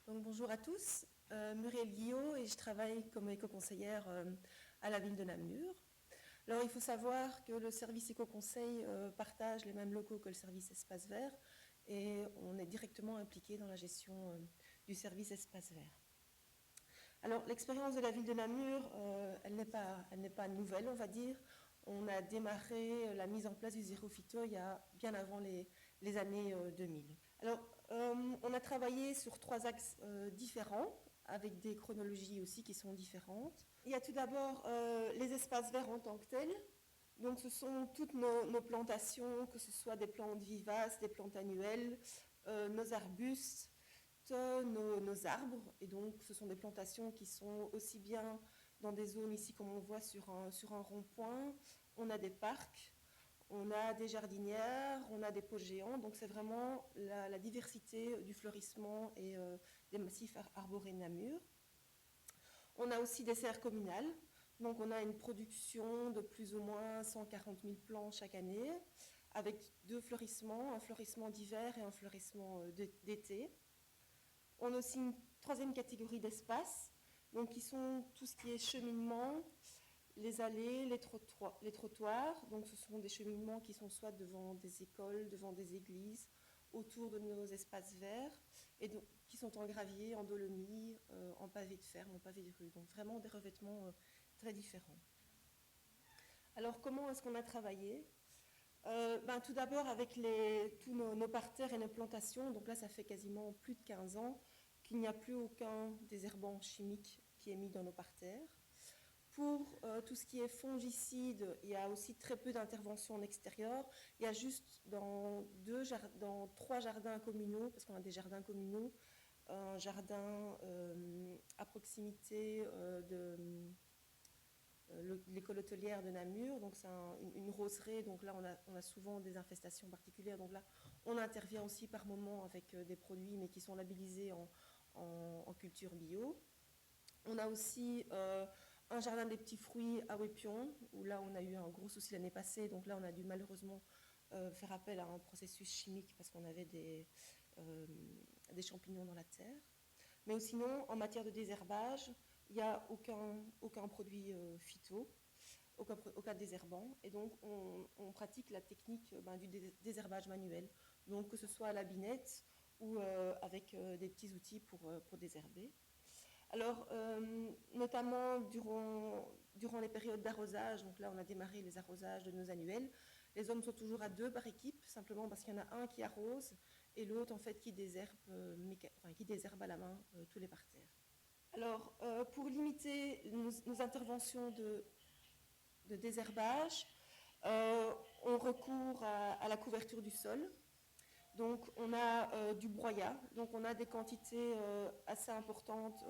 Donc, bonjour à tous, Muriel Guillot et je travaille comme éco-conseillère à la ville de Namur. Alors il faut savoir que le service éco-conseil partage les mêmes locaux que le service espace vert et on est directement impliqué dans la gestion du service espace vert. Alors l'expérience de la ville de Namur, elle n'est pas nouvelle on va dire. On a démarré la mise en place du zéro phyto il y a bien avant les années 2000. Alors, on a travaillé sur 3 axes différents, avec des chronologies aussi qui sont différentes. Il y a tout d'abord les espaces verts en tant que tels. Donc, ce sont toutes nos plantations, que ce soit des plantes vivaces, des plantes annuelles, nos arbustes, nos arbres. Et donc, ce sont des plantations qui sont aussi bien dans des zones ici, comme on voit sur un rond-point. On a des parcs. On a des jardinières, on a des pots géants, donc c'est vraiment la diversité du fleurissement et des massifs arborés de Namur. On a aussi des serres communales, donc on a une production de plus ou moins 140 000 plants chaque année, avec 2 fleurissements, un fleurissement d'hiver et un fleurissement d'été. On a aussi une 3e catégorie d'espaces, donc qui sont tout ce qui est cheminement, les allées, les trottoirs. Donc ce sont des cheminements qui sont soit devant des écoles, devant des églises, autour de nos espaces verts, et donc, qui sont en gravier, en dolomie, en pavé de ferme, en pavé de rue. Donc vraiment des revêtements très différents. Alors comment est-ce qu'on a travaillé ? Tout d'abord avec tous nos parterres et nos plantations. Donc là, ça fait quasiment plus de 15 ans qu'il n'y a plus aucun désherbant chimique qui est mis dans nos parterres. Pour tout ce qui est fongicide, il y a aussi très peu d'interventions en extérieur. Il y a juste dans 3 jardins communaux, parce qu'on a des jardins communaux, un jardin à proximité de l'école hôtelière de Namur, donc c'est une roseraie, donc là on a souvent des infestations particulières, donc là on intervient aussi par moment avec des produits, mais qui sont labellisés en culture bio. On a aussi un jardin des petits fruits à Wépion, où là on a eu un gros souci l'année passée, donc là on a dû malheureusement faire appel à un processus chimique parce qu'on avait des champignons dans la terre. Mais sinon, en matière de désherbage, il n'y a aucun produit phyto, aucun désherbant, et donc on pratique la technique du désherbage manuel, donc que ce soit à la binette ou avec des petits outils pour désherber. Alors, notamment durant les périodes d'arrosage, donc là on a démarré les arrosages de nos annuels, les hommes sont toujours à 2 par équipe, simplement parce qu'il y en a un qui arrose et l'autre en fait qui désherbe à la main tous les parterres. Alors, pour limiter nos interventions de désherbage, on recourt à la couverture du sol. Donc on a du broyat, donc on a des quantités assez importantes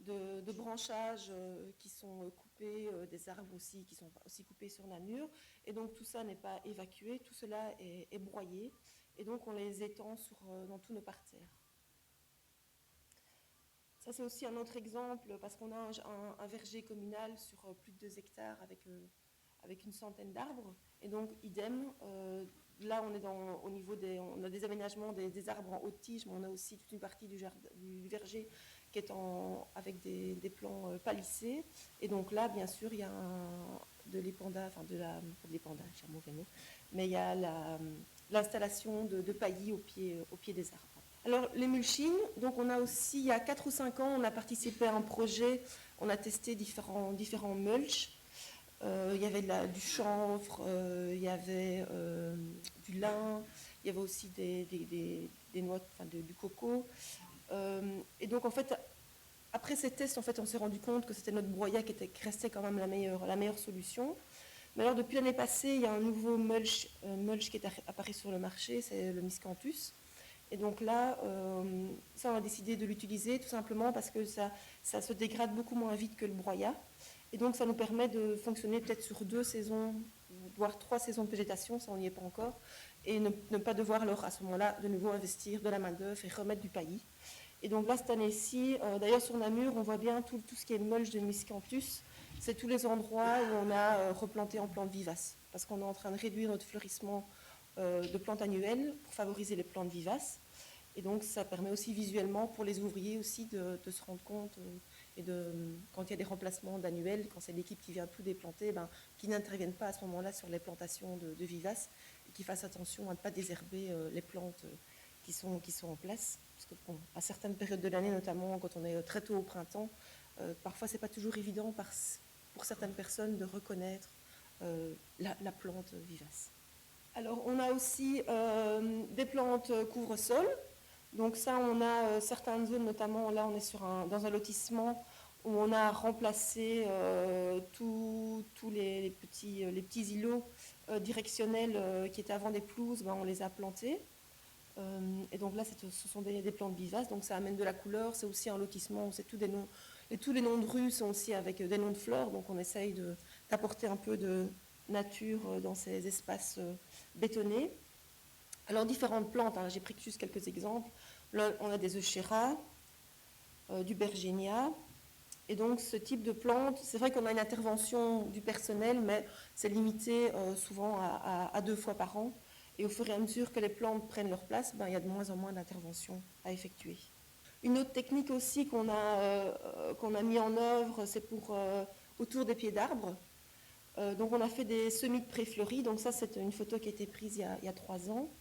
de branchages qui sont coupés, des arbres aussi qui sont aussi coupés sur Namur, et donc tout ça n'est pas évacué, tout cela est broyé, et donc on les étend dans tous nos parterres. Ça c'est aussi un autre exemple, parce qu'on a un verger communal sur plus de 2 hectares avec une centaine d'arbres, et donc idem, là on est au niveau on a des aménagements des arbres en haute tige, mais on a aussi toute une partie du verger qui est avec des plants palissés, et donc là bien sûr il y a de l'épandage, enfin de l'épandage, c'est un mauvais mot, mais il y a l'installation de paillis au pied des arbres. Alors les mulching, donc on a aussi, il y a 4 ou 5 ans, on a participé à un projet, on a testé différents mulch. Il y avait du chanvre, il y avait du lin, il y avait aussi des noix, du coco. Et donc en fait, après ces tests, en fait, on s'est rendu compte que c'était notre broyat qui restait quand même la meilleure solution. Mais alors depuis l'année passée, il y a un nouveau mulch qui est apparu sur le marché, c'est le Miscanthus. Et donc là, ça on a décidé de l'utiliser tout simplement parce que ça se dégrade beaucoup moins vite que le broyat. Et donc ça nous permet de fonctionner peut-être sur 2 saisons, voire 3 saisons de végétation, ça on n'y est pas encore, et ne pas devoir alors à ce moment-là de nouveau investir de la main-d'œuvre et remettre du paillis. Et donc là cette année-ci, d'ailleurs sur Namur, on voit bien tout ce qui est mulch de Miscanthus, c'est tous les endroits où on a replanté en plantes vivaces, parce qu'on est en train de réduire notre fleurissement de plantes annuelles pour favoriser les plantes vivaces. Et donc, ça permet aussi visuellement pour les ouvriers aussi de se rendre compte quand il y a des remplacements d'annuels, quand c'est l'équipe qui vient tout déplanter, qu'ils n'interviennent pas à ce moment-là sur les plantations de vivaces et qu'ils fassent attention à ne pas désherber les plantes qui sont en place. Parce que bon, à certaines périodes de l'année, notamment quand on est très tôt au printemps, parfois c'est pas toujours évident pour certaines personnes de reconnaître la plante vivace. Alors, on a aussi des plantes couvre-sol. Donc ça, on a certaines zones, notamment là, on est dans un lotissement où on a remplacé tous les petits îlots directionnels qui étaient avant des pelouses, on les a plantés. Et donc là, ce sont des plantes vivaces, donc ça amène de la couleur. C'est aussi un lotissement, c'est tous les noms de rues sont aussi avec des noms de fleurs, donc on essaye d'apporter un peu de nature dans ces espaces bétonnés. Alors, différentes plantes, j'ai pris juste quelques exemples. Là, on a des euchéras, du bergénia. Et donc, ce type de plante, c'est vrai qu'on a une intervention du personnel, mais c'est limité souvent à 2 fois par an. Et au fur et à mesure que les plantes prennent leur place, il y a de moins en moins d'interventions à effectuer. Une autre technique aussi qu'on a mis en œuvre, c'est pour autour des pieds d'arbres. Donc, on a fait des semis de pré-fleuris. Donc, ça, c'est une photo qui a été prise il y a 3 ans.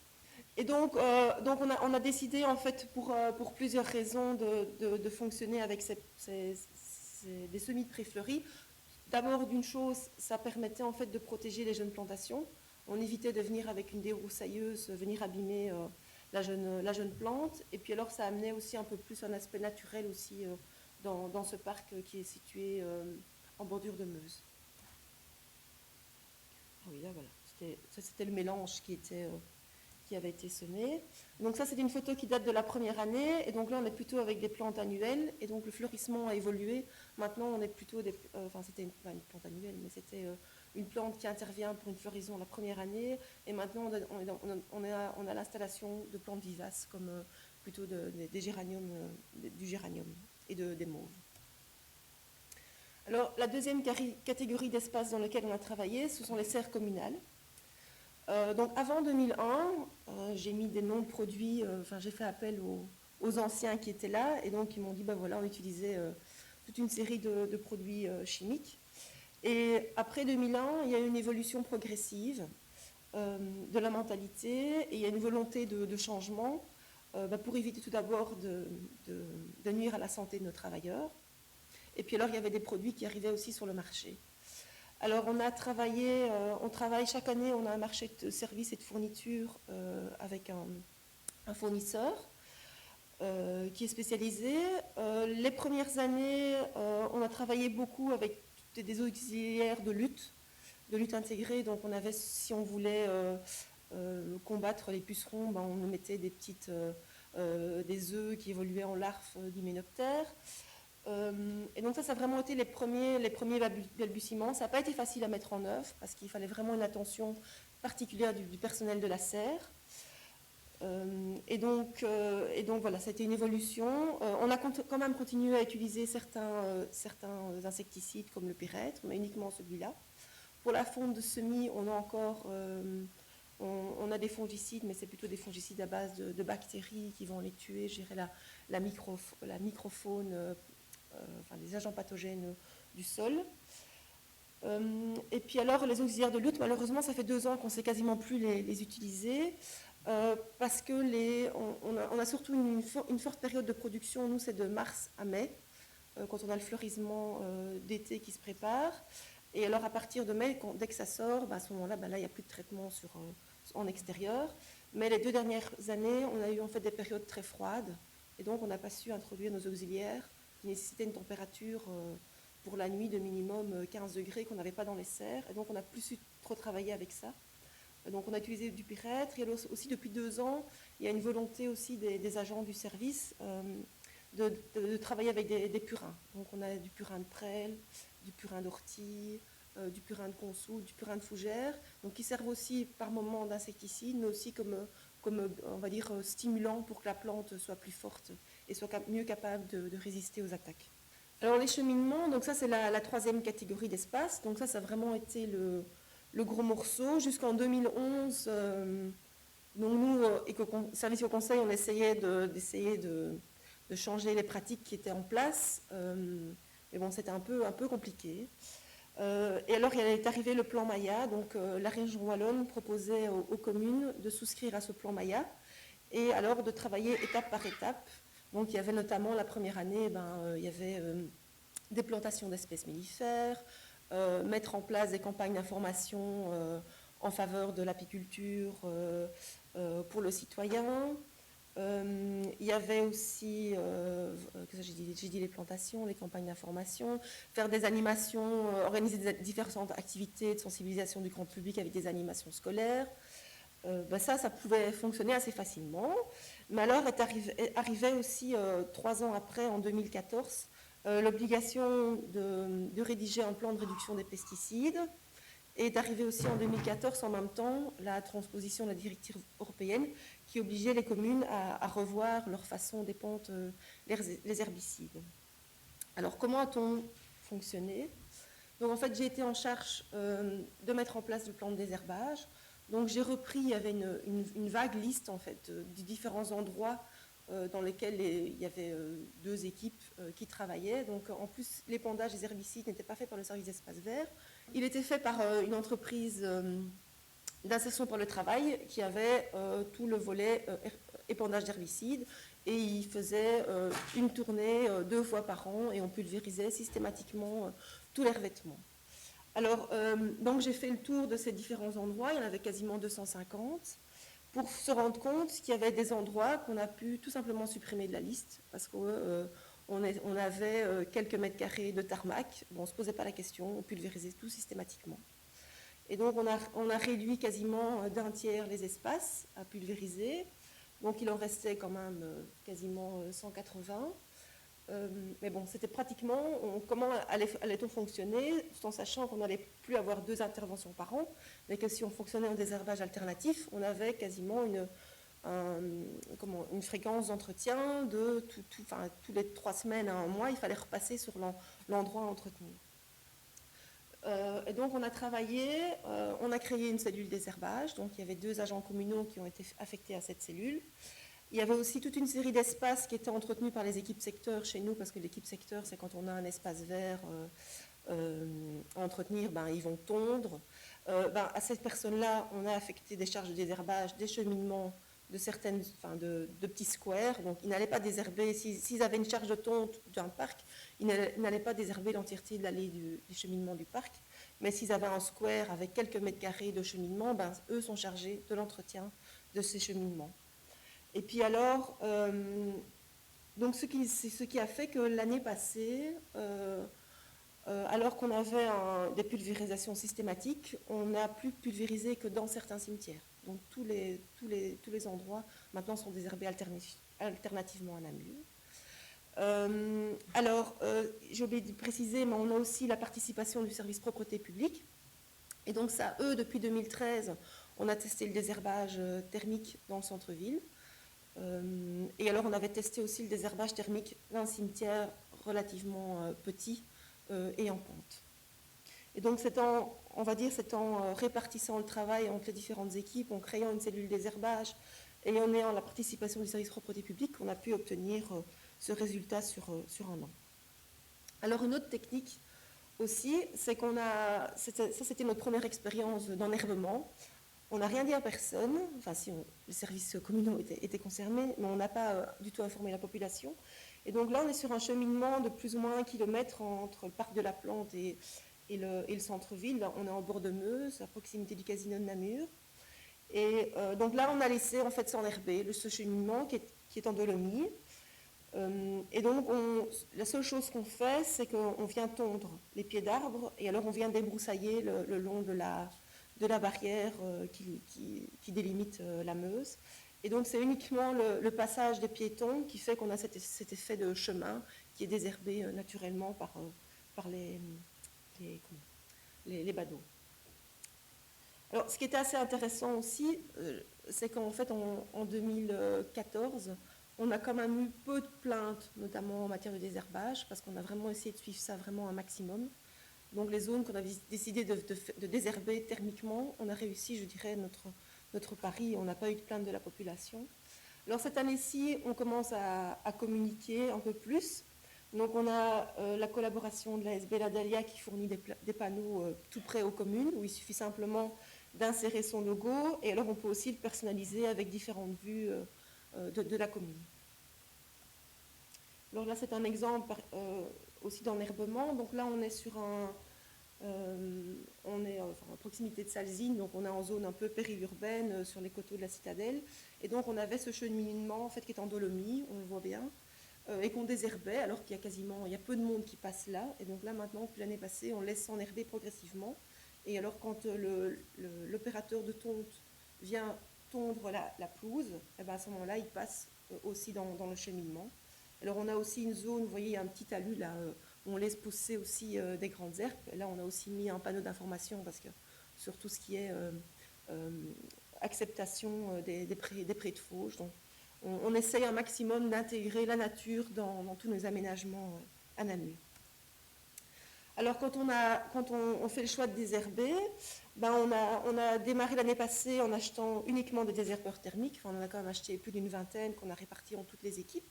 Et donc on a décidé, en fait, pour plusieurs raisons, de fonctionner avec des semis de pré-fleuris. D'abord, d'une chose, ça permettait en fait de protéger les jeunes plantations. On évitait de venir avec une débroussailleuse, venir abîmer la jeune plante. Et puis alors, ça amenait aussi un peu plus un aspect naturel aussi dans ce parc qui est situé en bordure de Meuse. Ah oui, là, voilà. C'était le mélange qui avait été semé. Donc ça, c'est une photo qui date de la première année. Et donc là, on est plutôt avec des plantes annuelles. Et donc le fleurissement a évolué. Maintenant, on est plutôt c'était pas une plante annuelle, mais c'était une plante qui intervient pour une floraison la première année. Et maintenant, on a l'installation de plantes vivaces, comme plutôt des géraniums, du géranium et des mauves. Alors, la deuxième catégorie d'espaces dans lequel on a travaillé, ce sont les serres communales. Donc avant 2001, j'ai mis des noms de produits, j'ai fait appel aux anciens qui étaient là, et donc ils m'ont dit, voilà, on utilisait toute une série de produits chimiques. Et après 2001, il y a eu une évolution progressive de la mentalité, et il y a une volonté de changement pour éviter tout d'abord de nuire à la santé de nos travailleurs. Et puis alors, il y avait des produits qui arrivaient aussi sur le marché. Alors, on travaille chaque année, on a un marché de services et de fournitures avec un fournisseur qui est spécialisé. Les premières années, on a travaillé beaucoup avec des auxiliaires de lutte intégrée. Donc, on avait, si on voulait combattre les pucerons, on mettait des œufs qui évoluaient en larves d'hyménoptères. Et donc ça a vraiment été les premiers balbutiements. Ça n'a pas été facile à mettre en œuvre parce qu'il fallait vraiment une attention particulière du personnel de la serre. Et donc voilà, ça a été une évolution. On a quand même continué à utiliser certains insecticides comme le pyrètre, mais uniquement celui-là. Pour la fonte de semis, on a encore on a des fongicides, mais c'est plutôt des fongicides à base de bactéries qui vont les tuer, gérer la microfaune, des agents pathogènes du sol. Et puis alors, les auxiliaires de lutte, malheureusement, ça fait 2 ans qu'on ne sait quasiment plus les utiliser parce que on a surtout une forte période de production. Nous, c'est de mars à mai, quand on a le fleurissement d'été qui se prépare. Et alors, à partir de mai, dès que ça sort, à ce moment-là, là, il n'y a plus de traitement en extérieur. Mais les 2 dernières années, on a eu en fait des périodes très froides. Et donc, on n'a pas su introduire nos auxiliaires qui nécessitaient une température pour la nuit de minimum 15 degrés qu'on n'avait pas dans les serres. Et donc, on n'a plus su trop travailler avec ça. Donc, on a utilisé du pyrètre. Et aussi, depuis 2 ans, il y a une volonté aussi des agents du service de travailler avec des purins. Donc, on a du purin de prêle, du purin d'ortie, du purin de consoude, du purin de fougère, donc qui servent aussi par moment d'insecticide, mais aussi comme on va dire, stimulant pour que la plante soit plus forte et soit mieux capable de résister aux attaques. Alors les cheminements, donc ça c'est la troisième catégorie d'espace, donc ça a vraiment été le gros morceau. Jusqu'en 2011, Donc nous, service au conseil, on essayait d'essayer de changer les pratiques qui étaient en place, mais bon, c'était un peu compliqué. Et alors, il est arrivé le plan Maya, donc la région wallonne proposait aux communes de souscrire à ce plan Maya, et alors de travailler étape par étape. Donc il y avait notamment la première année, il y avait des plantations d'espèces mellifères, mettre en place des campagnes d'information en faveur de l'apiculture pour le citoyen. Il y avait aussi, j'ai dit les plantations, les campagnes d'information, faire des animations, organiser différentes activités de sensibilisation du grand public avec des animations scolaires. Ça pouvait fonctionner assez facilement. Mais alors arrivait aussi 3 ans après, en 2014, l'obligation de rédiger un plan de réduction des pesticides, et d'arriver aussi en 2014 en même temps la transposition de la directive européenne qui obligeait les communes à revoir leur façon d'épandre les herbicides. Alors comment a-t-on fonctionné? Donc en fait j'ai été en charge de mettre en place le plan de désherbage. Donc j'ai repris, il y avait une vague liste en fait des différents endroits dans lesquels il y avait 2 équipes qui travaillaient. Donc en plus, l'épandage des herbicides n'était pas fait par le service d'espace vert. Il était fait par une entreprise d'insertion pour le travail qui avait tout le volet épandage d'herbicides, et il faisait une tournée 2 fois par an et on pulvérisait systématiquement tous les revêtements. Alors, donc j'ai fait le tour de ces différents endroits, il y en avait quasiment 250, pour se rendre compte qu'il y avait des endroits qu'on a pu tout simplement supprimer de la liste, parce qu'on avait quelques mètres carrés de tarmac, bon, on ne se posait pas la question, on pulvérisait tout systématiquement. Et donc on a réduit quasiment d'un tiers les espaces à pulvériser, donc il en restait quand même quasiment 180. Mais bon, c'était pratiquement comment allait-on fonctionner, tout en sachant qu'on n'allait plus avoir 2 interventions par an, mais que si on fonctionnait en désherbage alternatif, on avait quasiment une fréquence d'entretien de tous les 3 semaines à 1 mois, il fallait repasser sur l'endroit à entretenir. Et donc on a travaillé, on a créé une cellule désherbage, donc il y avait 2 agents communaux qui ont été affectés à cette cellule. Il y avait aussi toute une série d'espaces qui étaient entretenus par les équipes secteurs chez nous, parce que l'équipe secteur, c'est quand on a un espace vert à entretenir, ils vont tondre. À ces personnes-là, on a affecté des charges de désherbage, des cheminements de petits squares. Donc, ils n'allaient pas désherber. S'ils avaient une charge de tonte d'un parc, ils n'allaient pas désherber l'entièreté de l'allée du cheminement du parc. Mais s'ils avaient un square avec quelques mètres carrés de cheminement, eux sont chargés de l'entretien de ces cheminements. Et puis alors, donc ce qui a fait que l'année passée, alors qu'on avait des pulvérisations systématiques, on n'a plus pulvérisé que dans certains cimetières. Donc tous les endroits maintenant sont désherbés alternativement à Namur. J'ai oublié de préciser, mais on a aussi la participation du service propreté publique. Et donc ça, depuis 2013, on a testé le désherbage thermique dans le centre-ville. Et alors on avait testé aussi le désherbage thermique d'un cimetière relativement petit et en pente. Et donc c'est en répartissant le travail entre les différentes équipes, en créant une cellule désherbage et en ayant la participation du service propreté publique qu'on a pu obtenir ce résultat sur 1 an. Alors une autre technique aussi, c'est c'était notre première expérience d'enherbement. On n'a rien dit à personne, enfin si les services communaux étaient concernés, mais on n'a pas du tout informé la population. Et donc là, on est sur un cheminement de plus ou moins 1 kilomètre entre le parc de la Plante et le centre-ville. On est en bord de Meuse, à proximité du casino de Namur. Et donc là, on a laissé en fait s'enherber ce cheminement qui est en dolomie. Et donc, la seule chose qu'on fait, c'est qu'on vient tondre les pieds d'arbres et alors on vient débroussailler le long de la barrière qui délimite la Meuse. Et donc c'est uniquement le passage des piétons qui fait qu'on a cet effet de chemin qui est désherbé naturellement par les badauds. Alors ce qui était assez intéressant aussi, c'est qu'en fait en 2014, on a quand même eu peu de plaintes, notamment en matière de désherbage, parce qu'on a vraiment essayé de suivre ça vraiment un maximum. Donc les zones qu'on avait décidé de désherber thermiquement, on a réussi, je dirais, notre pari, on n'a pas eu de plainte de la population. Alors cette année-ci, on commence à communiquer un peu plus. Donc on a la collaboration de l'ASB La Dahlia qui fournit des panneaux tout près aux communes, où il suffit simplement d'insérer son logo, et alors on peut aussi le personnaliser avec différentes vues de la commune. Alors là, c'est un exemple aussi d'enherbement. Donc là, on est sur on est à proximité de Salzines, donc on est en zone un peu périurbaine sur les coteaux de la citadelle. Et donc on avait ce cheminement en fait, qui est en dolomie, on le voit bien, et qu'on désherbait, alors qu'il y a il y a peu de monde qui passe là. Et donc là maintenant, depuis l'année passée, on laisse s'enherber progressivement. Et alors quand l'opérateur de tonte vient tondre la pelouse, et ben à ce moment-là, il passe aussi dans le cheminement. Alors on a aussi une zone, vous voyez, il y a un petit talus là, où on laisse pousser aussi des grandes herbes. Et là, on a aussi mis un panneau d'information parce que sur tout ce qui est acceptation des prés de fauche. Donc, on essaye un maximum d'intégrer la nature dans tous nos aménagements à Namur. Alors, quand on fait le choix de désherber, ben on a démarré l'année passée en achetant uniquement des désherbeurs thermiques. Enfin, on en a quand même acheté plus d'une vingtaine qu'on a répartis en toutes les équipes.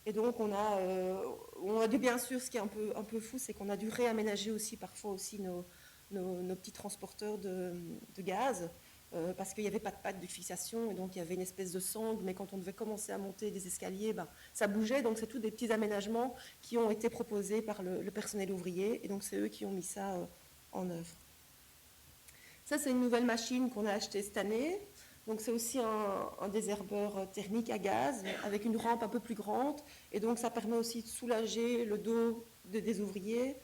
Et donc, on a dû, bien sûr, ce qui est un peu fou, c'est qu'on a dû réaménager aussi parfois aussi nos petits transporteurs de gaz, parce qu'il n'y avait pas de patte de fixation, et donc il y avait une espèce de sangle, mais quand on devait commencer à monter des escaliers, ben, ça bougeait, donc c'est tous des petits aménagements qui ont été proposés par le personnel ouvrier, et donc c'est eux qui ont mis ça en œuvre. Ça, c'est une nouvelle machine qu'on a achetée cette année. Donc c'est aussi un désherbeur thermique à gaz avec une rampe un peu plus grande, et donc ça permet aussi de soulager le dos des ouvriers,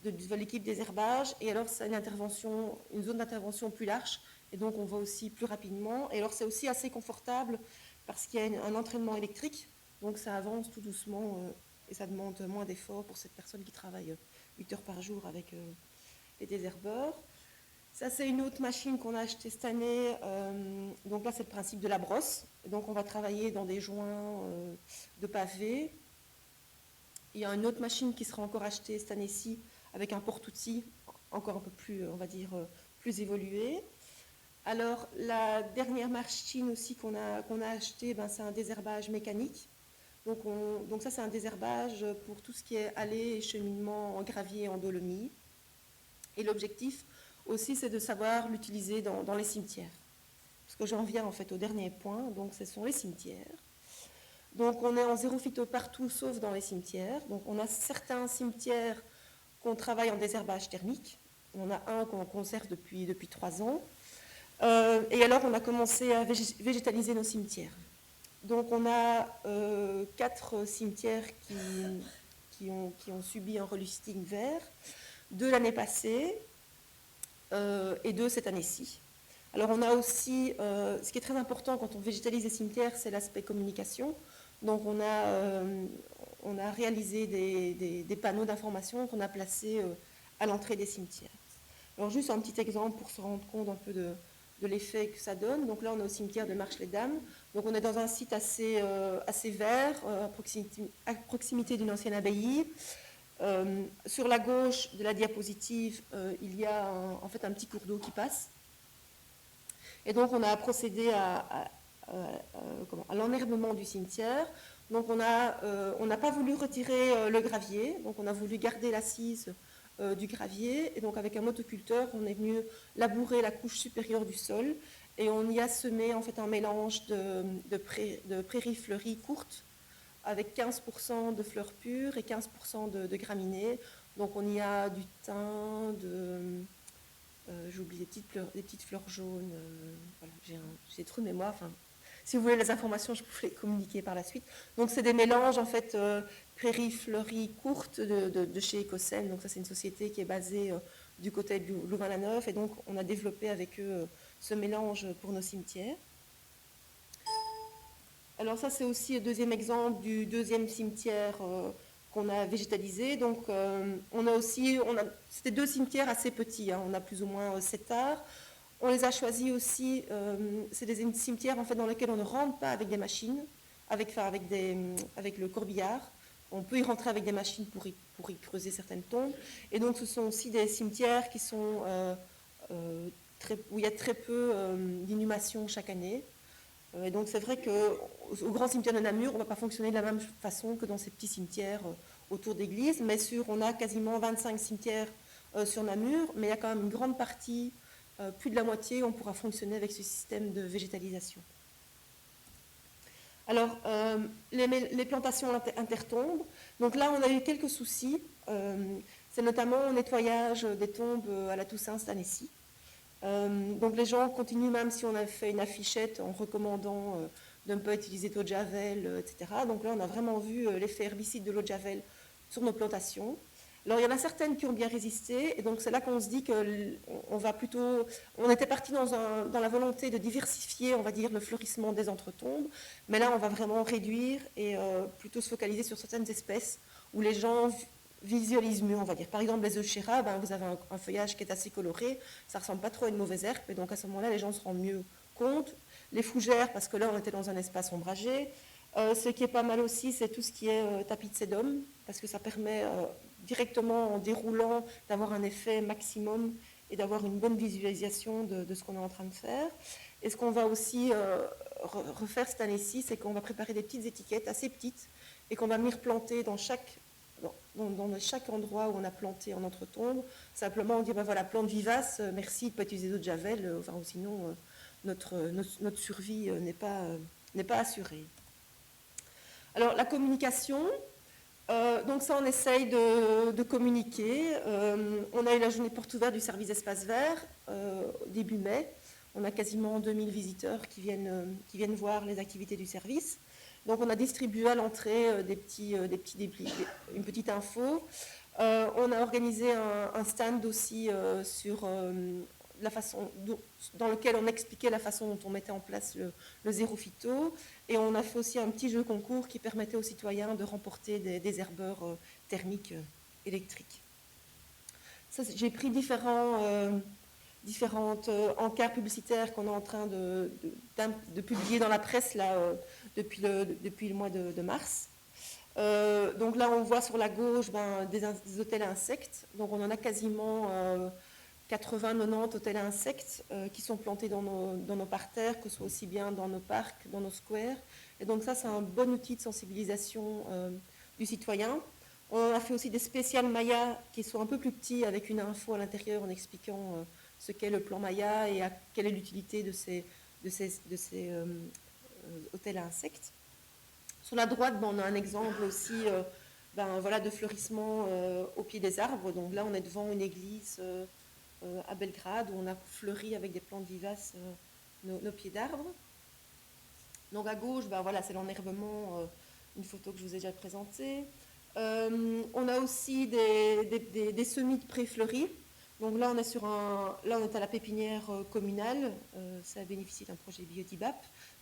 de l'équipe désherbage, et alors c'est une zone d'intervention plus large, et donc on va aussi plus rapidement. Et alors c'est aussi assez confortable parce qu'il y a un entraînement électrique, donc ça avance tout doucement et ça demande moins d'efforts pour cette personne qui travaille 8 heures par jour avec les désherbeurs. Ça, c'est une autre machine qu'on a achetée cette année. Donc là, c'est le principe de la brosse. Donc on va travailler dans des joints de pavés. Il y a une autre machine qui sera encore achetée cette année-ci avec un porte-outils encore un peu plus, on va dire, plus évolué. Alors, la dernière machine aussi qu'on a achetée, ben, c'est un désherbage mécanique. Donc ça, c'est un désherbage pour tout ce qui est allée et cheminement en gravier et en dolomie. Et l'objectif aussi, c'est de savoir l'utiliser dans les cimetières. Parce que j'en viens en fait au dernier point, donc ce sont les cimetières. Donc on est en zéro phyto partout, sauf dans les cimetières. Donc on a certains cimetières qu'on travaille en désherbage thermique. On a un qu'on conserve depuis 3 ans. Et alors on a commencé à végétaliser nos cimetières. Donc on a 4 cimetières qui ont subi un relisting vert, 2 l'année passée, et 2 cette année-ci. Alors on a aussi, ce qui est très important quand on végétalise les cimetières, c'est l'aspect communication. Donc on a réalisé des panneaux d'information qu'on a placés à l'entrée des cimetières. Alors juste un petit exemple pour se rendre compte un peu de l'effet que ça donne. Donc là on est au cimetière de Marche-les-Dames. Donc on est dans un site assez vert, à proximité d'une ancienne abbaye. Sur la gauche de la diapositive, il y a en fait un petit cours d'eau qui passe. Et donc on a procédé à l'enherbement du cimetière. Donc on n'a pas voulu retirer le gravier, donc on a voulu garder l'assise du gravier. Et donc avec un motoculteur, on est venu labourer la couche supérieure du sol et on y a semé en fait un mélange de prairies fleuries courtes, avec 15% de fleurs pures et 15% de graminées. Donc on y a du thym, j'ai oublié des petites fleurs jaunes. Voilà, j'ai trop de mémoire. Enfin, si vous voulez les informations, je peux les communiquer par la suite. Donc c'est des mélanges en fait prairies fleuries courtes de chez Ecocène. Donc ça c'est une société qui est basée du côté de Louvain-la-Neuve, et donc on a développé avec eux ce mélange pour nos cimetières. Alors ça, c'est aussi le deuxième exemple du deuxième cimetière qu'on a végétalisé. Donc c'était 2 cimetières assez petits, hein, on a plus ou moins 7 arts. On les a choisis aussi, c'est des cimetières en fait, dans lesquels on ne rentre pas avec des machines, avec le corbillard. On peut y rentrer avec des machines pour y creuser certaines tombes. Et donc ce sont aussi des cimetières qui sont où il y a très peu d'inhumation chaque année. Et donc c'est vrai qu'au grand cimetière de Namur, on ne va pas fonctionner de la même façon que dans ces petits cimetières autour d'églises, mais on a quasiment 25 cimetières sur Namur, mais il y a quand même une grande partie, plus de la moitié, on pourra fonctionner avec ce système de végétalisation. Alors, les plantations intertombes, donc là on a eu quelques soucis, c'est notamment au nettoyage des tombes à la Toussaint cette année-ci. Donc les gens continuent, même si on a fait une affichette en recommandant de ne pas utiliser d'eau de javel, etc. Donc là, on a vraiment vu l'effet herbicide de l'eau de javel sur nos plantations. Alors il y en a certaines qui ont bien résisté, et donc c'est là qu'on se dit qu'on va plutôt... On était parti dans la volonté de diversifier, on va dire, le fleurissement des entretombes, mais là on va vraiment réduire et plutôt se focaliser sur certaines espèces où les gens visualise mieux, on va dire. Par exemple, les Euchera, vous avez un feuillage qui est assez coloré, ça ne ressemble pas trop à une mauvaise herbe, et donc à ce moment-là, les gens se rendent mieux compte. Les fougères, parce que là, on était dans un espace ombragé. Ce qui est pas mal aussi, c'est tout ce qui est tapis de sédum, parce que ça permet directement, en déroulant, d'avoir un effet maximum et d'avoir une bonne visualisation de ce qu'on est en train de faire. Et ce qu'on va aussi refaire cette année-ci, c'est qu'on va préparer des petites étiquettes assez petites et qu'on va venir planter dans chaque endroit où on a planté en entretombe. Simplement, on dit, voilà, plante vivace, merci, de ne pas utiliser d'eau de javel, ou sinon, notre survie n'est pas assurée. Alors, la communication, donc ça, on essaye de communiquer. On a eu la journée porte ouverte du service espace vert, début mai. On a quasiment 2000 visiteurs qui viennent voir les activités du service. Donc on a distribué à l'entrée une petite info. On a organisé un stand aussi sur la façon dans lequel on expliquait la façon dont on mettait en place le zéro phyto. Et on a fait aussi un petit jeu concours qui permettait aux citoyens de remporter des herbeurs thermiques électriques. J'ai pris différentes encarts publicitaires qu'on est en train de publier dans la presse là, depuis le mois de mars. Donc là, on voit sur la gauche des hôtels à insectes. Donc on en a quasiment 80-90 hôtels à insectes qui sont plantés dans nos parterres, que ce soit aussi bien dans nos parcs, dans nos squares. Et donc ça, c'est un bon outil de sensibilisation du citoyen. On a fait aussi des spéciales Maya qui sont un peu plus petits avec une info à l'intérieur en expliquant ce qu'est le plan Maya et quelle est l'utilité de ces hôtels à insectes. Sur la droite, on a un exemple aussi de fleurissement au pied des arbres. Donc là, on est devant une église à Belgrade où on a fleuri avec des plantes vivaces nos pieds d'arbres. Donc à gauche, c'est l'enherbement, une photo que je vous ai déjà présentée. On a aussi des semis de pré-fleuris. Donc là, on est à la pépinière communale. Ça bénéficie d'un projet Biodibap.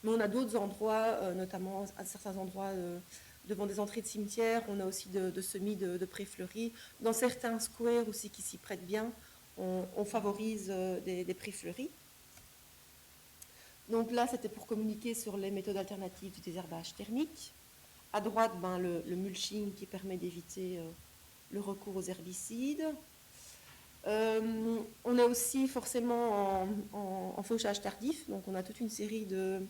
Mais on a d'autres endroits, notamment à certains endroits devant des entrées de cimetières. On a aussi de semis de pré-fleuris. Dans certains squares aussi qui s'y prêtent bien, on favorise des pré-fleuris. Donc là, c'était pour communiquer sur les méthodes alternatives du désherbage thermique. À droite, le mulching qui permet d'éviter le recours aux herbicides. On est aussi forcément en fauchage tardif, donc on a toute une série de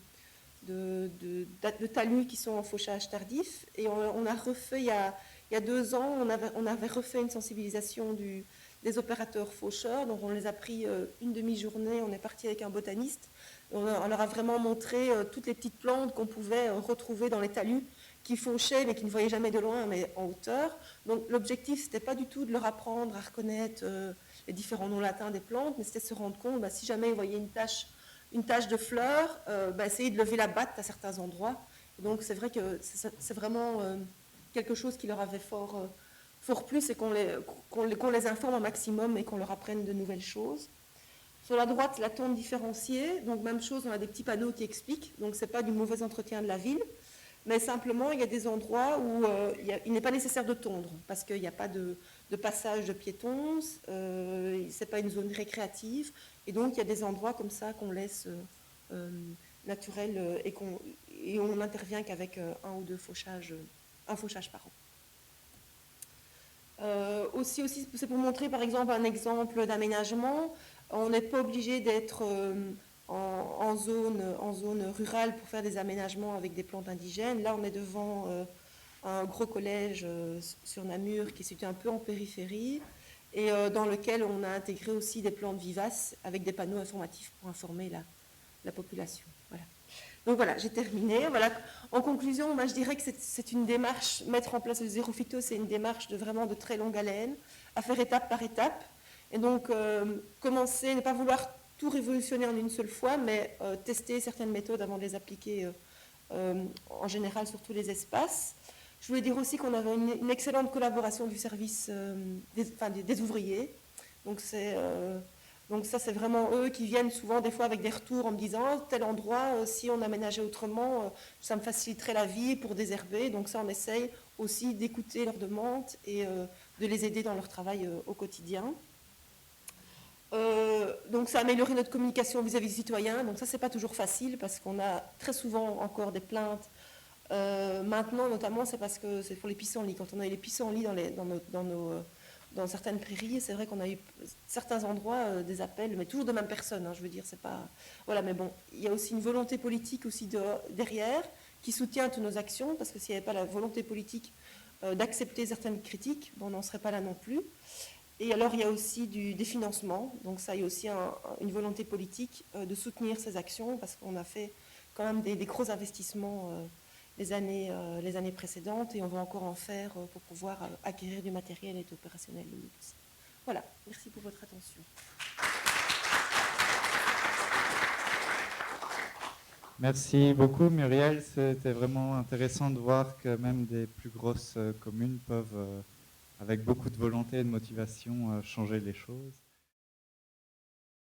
talus qui sont en fauchage tardif. Et on a refait, il y a 2 ans, on avait refait une sensibilisation des opérateurs faucheurs. Donc on les a pris une demi-journée, on est parti avec un botaniste. On leur a vraiment montré toutes les petites plantes qu'on pouvait retrouver dans les talus qui fauchaient, mais qui ne voyaient jamais de loin, mais en hauteur. Donc l'objectif, c'était pas du tout de leur apprendre à reconnaître les différents noms latins des plantes, mais c'était de se rendre compte, si jamais ils voyaient une tache de fleurs, essayer de lever la batte à certains endroits. Et donc c'est vrai que c'est vraiment quelque chose qui leur avait fort plu, c'est qu'on les informe au maximum et qu'on leur apprenne de nouvelles choses. Sur la droite, la tombe différenciée, donc même chose, on a des petits panneaux qui expliquent, donc c'est pas du mauvais entretien de la ville, mais simplement il y a des endroits où il n'est pas nécessaire de tondre, parce qu'il n'y a pas de passage de piétons, c'est pas une zone récréative, et donc il y a des endroits comme ça qu'on laisse naturels et on n'intervient qu'avec un ou deux fauchages, un fauchage par an. Aussi, c'est pour montrer par exemple un exemple d'aménagement. On n'est pas obligé d'être en zone rurale pour faire des aménagements avec des plantes indigènes. Là, on est devant un gros collège sur Namur qui est situé un peu en périphérie et dans lequel on a intégré aussi des plantes vivaces avec des panneaux informatifs pour informer la population. Voilà. Donc voilà, j'ai terminé. Voilà. En conclusion, moi, je dirais que c'est une démarche, mettre en place le zéro phyto, c'est une démarche vraiment de très longue haleine, à faire étape par étape. Et donc, commencer, ne pas vouloir tout révolutionner en une seule fois, mais tester certaines méthodes avant de les appliquer en général sur tous les espaces. Je voulais dire aussi qu'on avait une excellente collaboration du service des ouvriers. Donc ça, c'est vraiment eux qui viennent souvent des fois avec des retours en me disant tel endroit, si on aménageait autrement, ça me faciliterait la vie pour désherber. Donc ça, on essaye aussi d'écouter leurs demandes et de les aider dans leur travail au quotidien. Donc ça a amélioré notre communication vis-à-vis des citoyens. Donc ça, c'est pas toujours facile parce qu'on a très souvent encore des plaintes. Maintenant, notamment, c'est parce que c'est pour les pissenlits. Quand on a eu les pissenlits dans certaines prairies, c'est vrai qu'on a eu certains endroits des appels, mais toujours de même personne. Hein, je veux dire, c'est pas voilà. Mais bon, il y a aussi une volonté politique aussi derrière qui soutient toutes nos actions, parce que s'il n'y avait pas la volonté politique d'accepter certaines critiques, bon, on n'en serait pas là non plus. Et alors, il y a aussi des financements. Donc ça, il y a aussi une volonté politique de soutenir ces actions, parce qu'on a fait quand même des gros investissements les années précédentes, et on va encore en faire pour pouvoir acquérir du matériel et être opérationnel le mieux possible. Voilà, merci pour votre attention. Merci beaucoup Muriel, c'était vraiment intéressant de voir que même des plus grosses communes peuvent, avec beaucoup de volonté et de motivation, changer les choses.